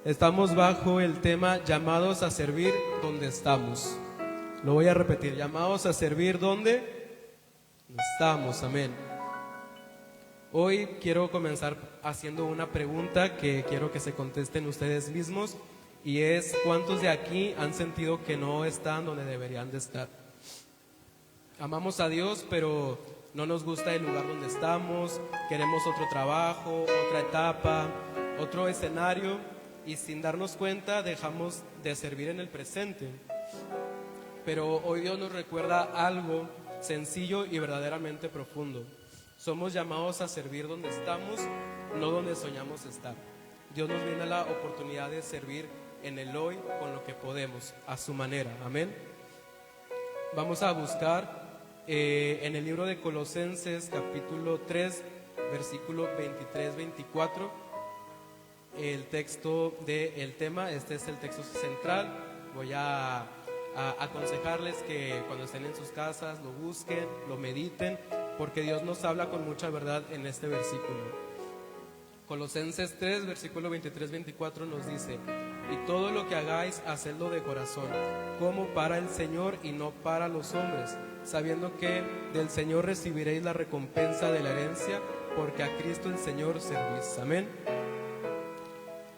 Estamos bajo el tema llamados a servir donde estamos. Lo voy a repetir, llamados a servir donde estamos, amén. Hoy quiero comenzar haciendo una pregunta que quiero que se contesten ustedes mismos, y es: ¿cuántos de aquí han sentido que no están donde deberían de estar? Amamos a Dios, pero no nos gusta el lugar donde estamos, queremos otro trabajo, otra etapa, otro escenario, y sin darnos cuenta dejamos de servir en el presente. Pero hoy Dios nos recuerda algo sencillo y verdaderamente profundo. Somos llamados a servir donde estamos, no donde soñamos estar. Dios nos brinda la oportunidad de servir en el hoy con lo que podemos, a su manera, amén. Vamos a buscar en el libro de Colosenses capítulo 3, versículo 23-24, el texto del tema. Este es el texto central. Voy a aconsejarles que cuando estén en sus casas lo busquen, lo mediten, porque Dios nos habla con mucha verdad en este versículo. Colosenses 3, versículo 23-24 nos dice: y todo lo que hagáis, hacedlo de corazón, como para el Señor y no para los hombres, sabiendo que del Señor recibiréis la recompensa de la herencia, porque a Cristo el Señor servís. Amén.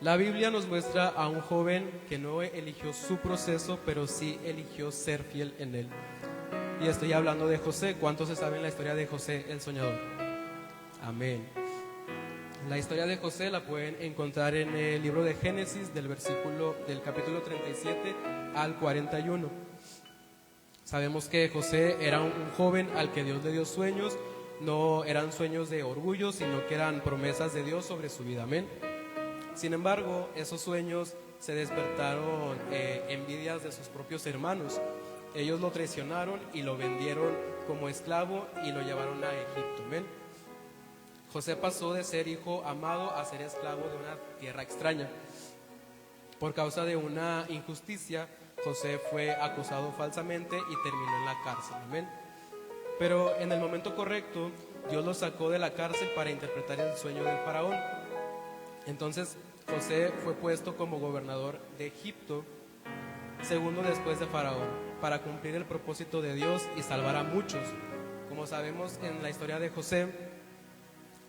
La Biblia nos muestra a un joven que no eligió su proceso, pero sí eligió ser fiel en él. Y estoy hablando de José. ¿Cuántos se saben la historia de José el soñador? Amén. La historia de José la pueden encontrar en el libro de Génesis, del capítulo 37 al 41. Sabemos que José era un joven al que Dios le dio sueños. No eran sueños de orgullo, sino que eran promesas de Dios sobre su vida. Amén. Sin embargo, esos sueños se despertaron envidias de sus propios hermanos. Ellos lo traicionaron y lo vendieron como esclavo y lo llevaron a Egipto. Amén. José pasó de ser hijo amado a ser esclavo de una tierra extraña. Por causa de una injusticia, José fue acusado falsamente y terminó en la cárcel. Amén. Pero en el momento correcto, Dios lo sacó de la cárcel para interpretar el sueño del faraón. Entonces José fue puesto como gobernador de Egipto, segundo después de Faraón, para cumplir el propósito de Dios y salvar a muchos. Como sabemos en la historia de José,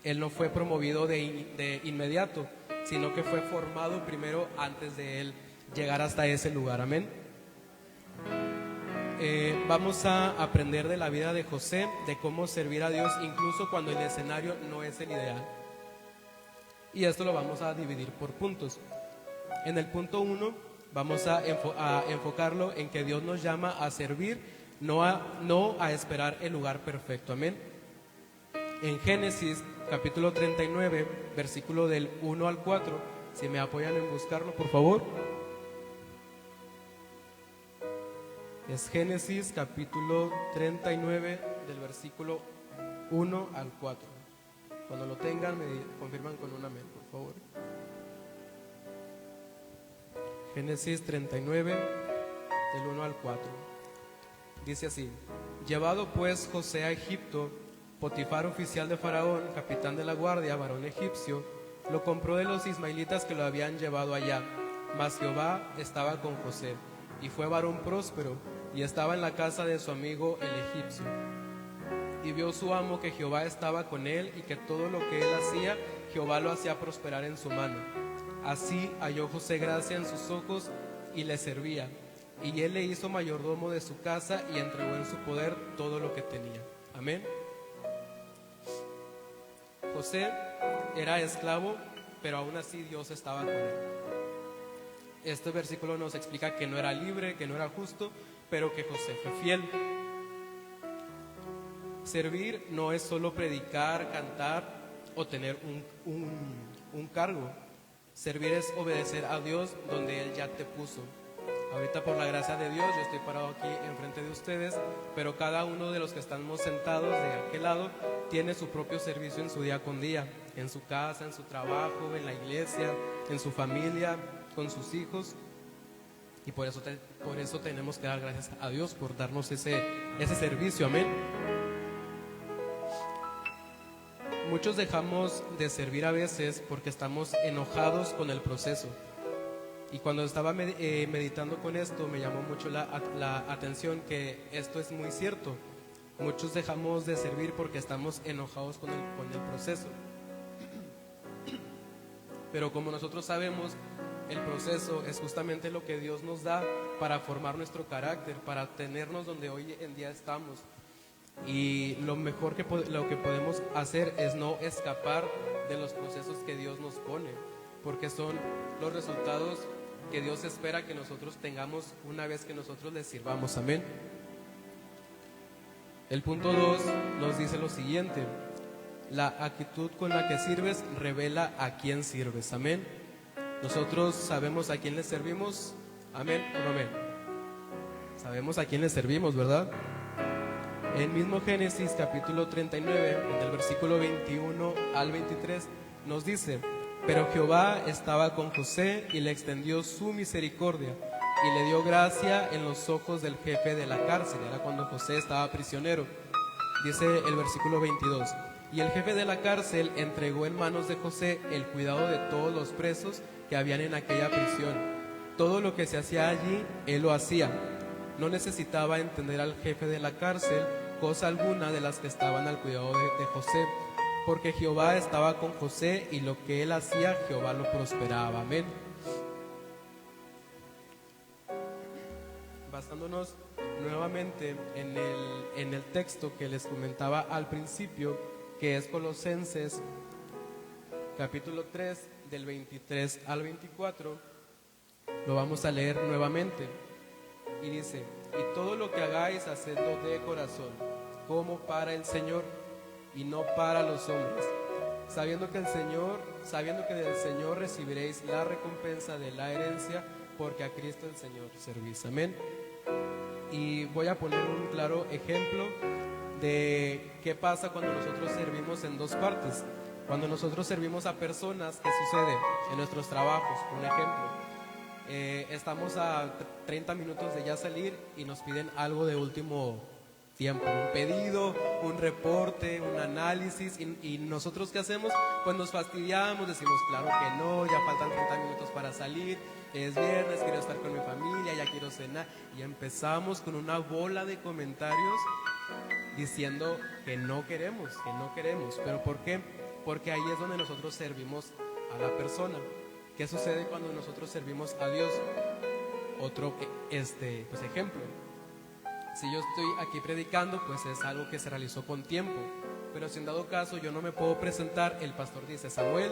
él no fue promovido de inmediato, sino que fue formado primero antes de él llegar hasta ese lugar. Amén. Vamos a aprender de la vida de José, de cómo servir a Dios incluso cuando el escenario no es el ideal. Y esto lo vamos a dividir por puntos. En el punto 1 vamos a enfocarlo en que Dios nos llama a servir, no a esperar el lugar perfecto. Amén. En Génesis capítulo 39, versículo del 1 al 4, si me apoyan en buscarlo, por favor. Es Génesis capítulo 39, del versículo 1 al 4. Cuando lo tengan, me confirman con un amén, por favor. Génesis 39, del 1 al 4. Dice así: llevado pues José a Egipto, Potifar, oficial de Faraón, capitán de la guardia, varón egipcio, lo compró de los ismaelitas que lo habían llevado allá. Mas Jehová estaba con José, y fue varón próspero, y estaba en la casa de su amigo el egipcio. Y vio su amo que Jehová estaba con él, y que todo lo que él hacía, Jehová lo hacía prosperar en su mano. Así halló José gracia en sus ojos, y le servía. Y él le hizo mayordomo de su casa, y entregó en su poder todo lo que tenía. Amén. José era esclavo, pero aún así Dios estaba con él. Este versículo nos explica que no era libre, que no era justo, pero que José fue fiel. Servir no es solo predicar, cantar o tener un cargo. Servir es obedecer a Dios donde Él ya te puso. Ahorita, por la gracia de Dios, yo estoy parado aquí enfrente de ustedes, pero cada uno de los que estamos sentados de aquel lado tiene su propio servicio en su día con día, en su casa, en su trabajo, en la iglesia, en su familia, con sus hijos. Y por eso tenemos que dar gracias a Dios por darnos ese servicio. Amén. Muchos dejamos de servir a veces porque estamos enojados con el proceso. Y cuando estaba meditando con esto, me llamó mucho la atención que esto es muy cierto. Muchos dejamos de servir porque estamos enojados con el proceso. Pero como nosotros sabemos, el proceso es justamente lo que Dios nos da para formar nuestro carácter, para tenernos donde hoy en día estamos. Y lo mejor lo que podemos hacer es no escapar de los procesos que Dios nos pone, porque son los resultados que Dios espera que nosotros tengamos una vez que nosotros le sirvamos. Amén. El punto 2 nos dice lo siguiente: la actitud con la que sirves revela a quién sirves. Amén. Nosotros sabemos a quién le servimos. Amén o no amén. Sabemos a quién le servimos, ¿verdad? En mismo Génesis capítulo 39, en el versículo 21 al 23, nos dice: pero Jehová estaba con José y le extendió su misericordia y le dio gracia en los ojos del jefe de la cárcel. Era cuando José estaba prisionero. Dice el versículo 22: y el jefe de la cárcel entregó en manos de José el cuidado de todos los presos que habían en aquella prisión. Todo lo que se hacía allí, él lo hacía. No necesitaba entender al jefe de la cárcel cosa alguna de las que estaban al cuidado de José, porque Jehová estaba con José y lo que él hacía, Jehová lo prosperaba. Amén. Basándonos nuevamente en el texto que les comentaba al principio, que es Colosenses capítulo 3 del 23 al 24, lo vamos a leer nuevamente. Y dice: y todo lo que hagáis, hacedlo de corazón, como para el Señor y no para los hombres, sabiendo que del Señor recibiréis la recompensa de la herencia, porque a Cristo el Señor servís. Amén. Y voy a poner un claro ejemplo de qué pasa cuando nosotros servimos en dos partes. Cuando nosotros servimos a personas, ¿qué sucede? En nuestros trabajos, un ejemplo, estamos a 30 minutos de ya salir y nos piden algo de último tiempo, un pedido, un reporte, un análisis, y nosotros ¿qué hacemos? Pues nos fastidiamos, decimos claro que no, ya faltan 30 minutos para salir, es viernes, quiero estar con mi familia, ya quiero cenar, y empezamos con una bola de comentarios diciendo que no queremos, pero ¿por qué? Porque ahí es donde nosotros servimos a la persona. ¿Qué sucede cuando nosotros servimos a Dios? Otro pues ejemplo: si yo estoy aquí predicando, pues es algo que se realizó con tiempo, pero si en dado caso yo no me puedo presentar, el pastor dice: Samuel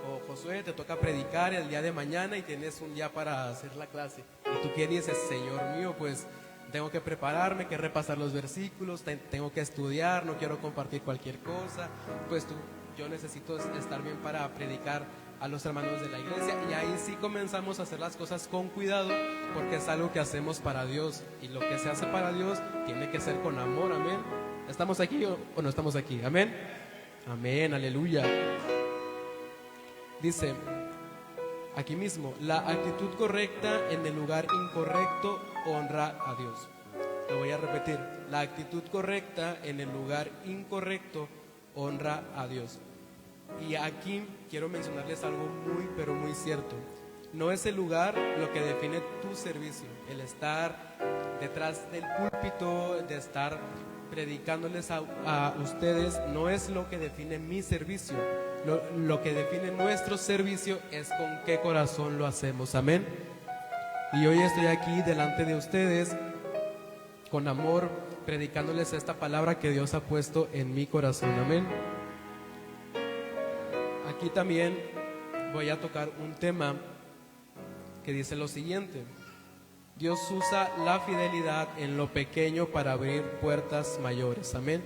o Josué, te toca predicar el día de mañana y tienes un día para hacer la clase. ¿Y tú qué dices? Señor mío, pues tengo que prepararme, que repasar los versículos, tengo que estudiar, no quiero compartir cualquier cosa, pues yo necesito estar bien para predicar a los hermanos de la iglesia. Y ahí sí comenzamos a hacer las cosas con cuidado, porque es algo que hacemos para Dios, y lo que se hace para Dios tiene que ser con amor. Amén. ¿Estamos aquí o no estamos aquí? Amén. Amén, aleluya. Dice aquí mismo: la actitud correcta en el lugar incorrecto honra a Dios. Lo voy a repetir: la actitud correcta en el lugar incorrecto honra a Dios. Y aquí quiero mencionarles algo muy, pero muy cierto. No es el lugar lo que define tu servicio, el estar detrás del púlpito, de estar predicándoles a ustedes, no es lo que define mi servicio. Lo que define nuestro servicio es con qué corazón lo hacemos. Amén. Y hoy estoy aquí delante de ustedes con amor, predicándoles esta palabra que Dios ha puesto en mi corazón. Amén. Aquí también voy a tocar un tema que dice lo siguiente: Dios usa la fidelidad en lo pequeño para abrir puertas mayores. Amén.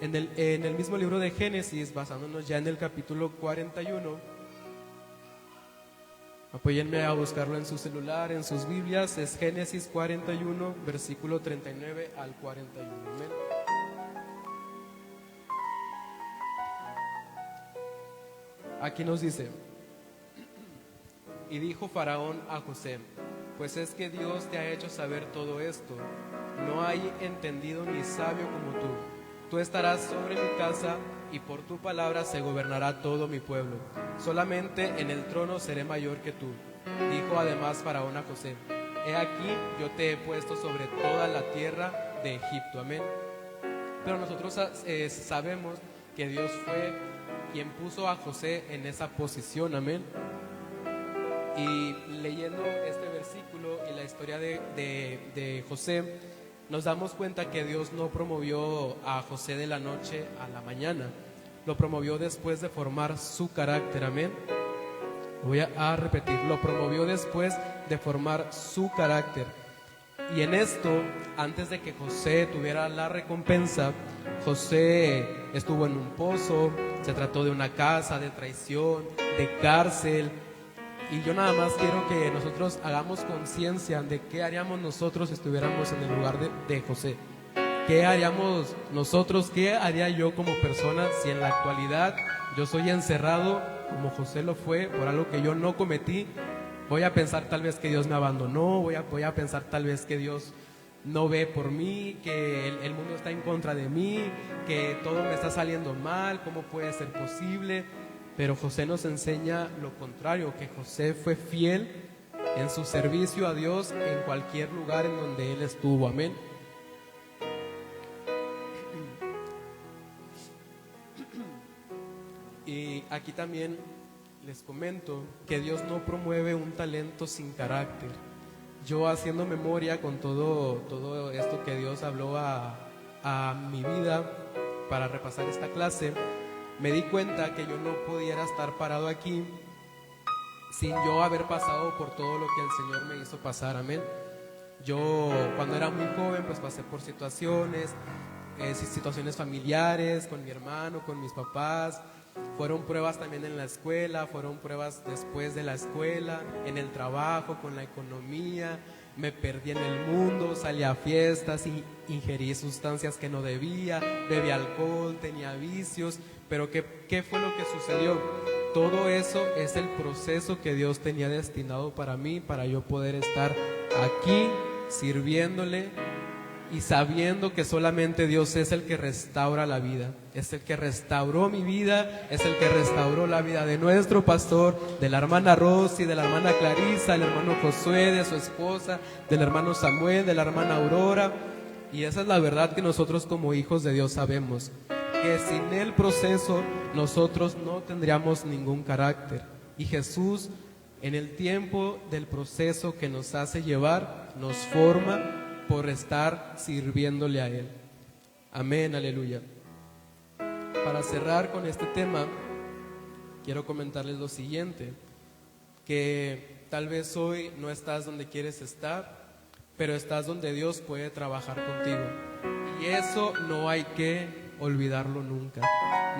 En el mismo libro de Génesis, basándonos ya en el capítulo 41, apóyenme a buscarlo en su celular, en sus Biblias, es Génesis 41, versículo 39 al 41. Amén. Aquí nos dice: y dijo Faraón a José: pues es que Dios te ha hecho saber todo esto. No hay entendido ni sabio como tú. Tú estarás sobre mi casa, y por tu palabra se gobernará todo mi pueblo. Solamente en el trono seré mayor que tú. Dijo además Faraón a José: he aquí, yo te he puesto sobre toda la tierra de Egipto. Amén. Pero nosotros sabemos que Dios fue quien puso a José en esa posición. Amén. Y leyendo este versículo y la historia de José, nos damos cuenta que Dios no promovió a José de la noche a la mañana. Lo promovió después de formar su carácter. Amén. Voy a repetir, lo promovió después de formar su carácter. Y en esto, antes de que José tuviera la recompensa, José estuvo en un pozo, se trató de una casa, de traición, de cárcel. Y yo nada más quiero que nosotros hagamos conciencia de qué haríamos nosotros si estuviéramos en el lugar de José. ¿Qué haríamos nosotros? ¿Qué haría yo como persona si en la actualidad yo soy encerrado como José lo fue por algo que yo no cometí? Voy a pensar tal vez que Dios me abandonó, voy a pensar tal vez que Dios no ve por mí, que el mundo está en contra de mí, que todo me está saliendo mal, ¿cómo puede ser posible? Pero José nos enseña lo contrario, que José fue fiel en su servicio a Dios en cualquier lugar en donde él estuvo. Amén. Y aquí también les comento que Dios no promueve un talento sin carácter. Yo, haciendo memoria con todo esto que Dios habló a mi vida para repasar esta clase, me di cuenta que yo no pudiera estar parado aquí sin yo haber pasado por todo lo que el Señor me hizo pasar. Amén. Yo, cuando era muy joven, pues pasé por situaciones familiares, con mi hermano, con mis papás. Fueron pruebas también en la escuela, fueron pruebas después de la escuela, en el trabajo, con la economía. Me perdí en el mundo, salí a fiestas, ingerí sustancias que no debía, bebí alcohol, tenía vicios. Pero ¿qué fue lo que sucedió? Todo eso es el proceso que Dios tenía destinado para mí, para yo poder estar aquí sirviéndole y sabiendo que solamente Dios es el que restaura la vida. Es el que restauró mi vida, es el que restauró la vida de nuestro pastor, de la hermana Rosy, de la hermana Clarisa, del hermano Josué, de su esposa, del hermano Samuel, de la hermana Aurora. Y esa es la verdad que nosotros como hijos de Dios sabemos, que sin el proceso nosotros no tendríamos ningún carácter. Y Jesús, en el tiempo del proceso que nos hace llevar, nos forma por estar sirviéndole a Él. Amén, aleluya. Para cerrar con este tema, quiero comentarles lo siguiente, que tal vez hoy no estás donde quieres estar, pero estás donde Dios puede trabajar contigo. Y eso no hay que olvidarlo nunca.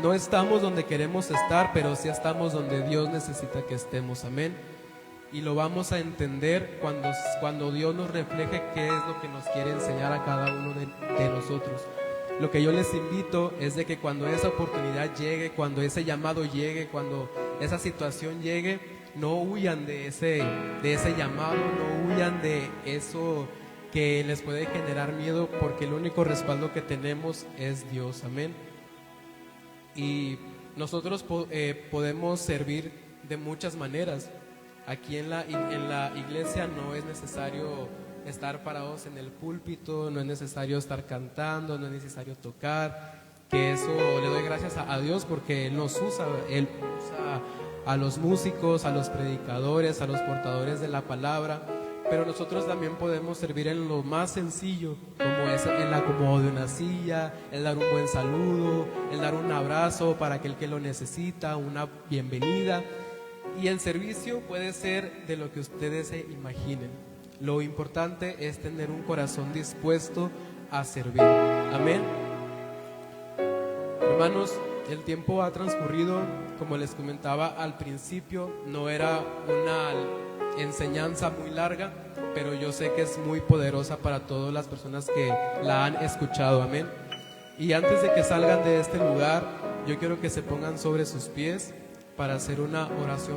No estamos donde queremos estar, pero sí estamos donde Dios necesita que estemos. Amén. Y lo vamos a entender cuando Dios nos refleje qué es lo que nos quiere enseñar a cada uno de nosotros. Lo que yo les invito es de que cuando esa oportunidad llegue, cuando ese llamado llegue, cuando esa situación llegue, no huyan de ese llamado, no huyan de eso que les puede generar miedo, porque el único respaldo que tenemos es Dios. Amén. Y nosotros podemos servir de muchas maneras. Aquí en la iglesia no es necesario estar parados en el púlpito, no es necesario estar cantando, no es necesario tocar, que eso le doy gracias a Dios porque Él usa a los músicos, a los predicadores, a los portadores de la palabra, pero nosotros también podemos servir en lo más sencillo, como es el acomodo de una silla, el dar un buen saludo, el dar un abrazo para aquel que lo necesita, una bienvenida. Y el servicio puede ser de lo que ustedes se imaginen. Lo importante es tener un corazón dispuesto a servir. Amén. Hermanos, el tiempo ha transcurrido. Como les comentaba al principio, no era una enseñanza muy larga, pero yo sé que es muy poderosa para todas las personas que la han escuchado. Amén. Y antes de que salgan de este lugar, yo quiero que se pongan sobre sus pies para hacer una oración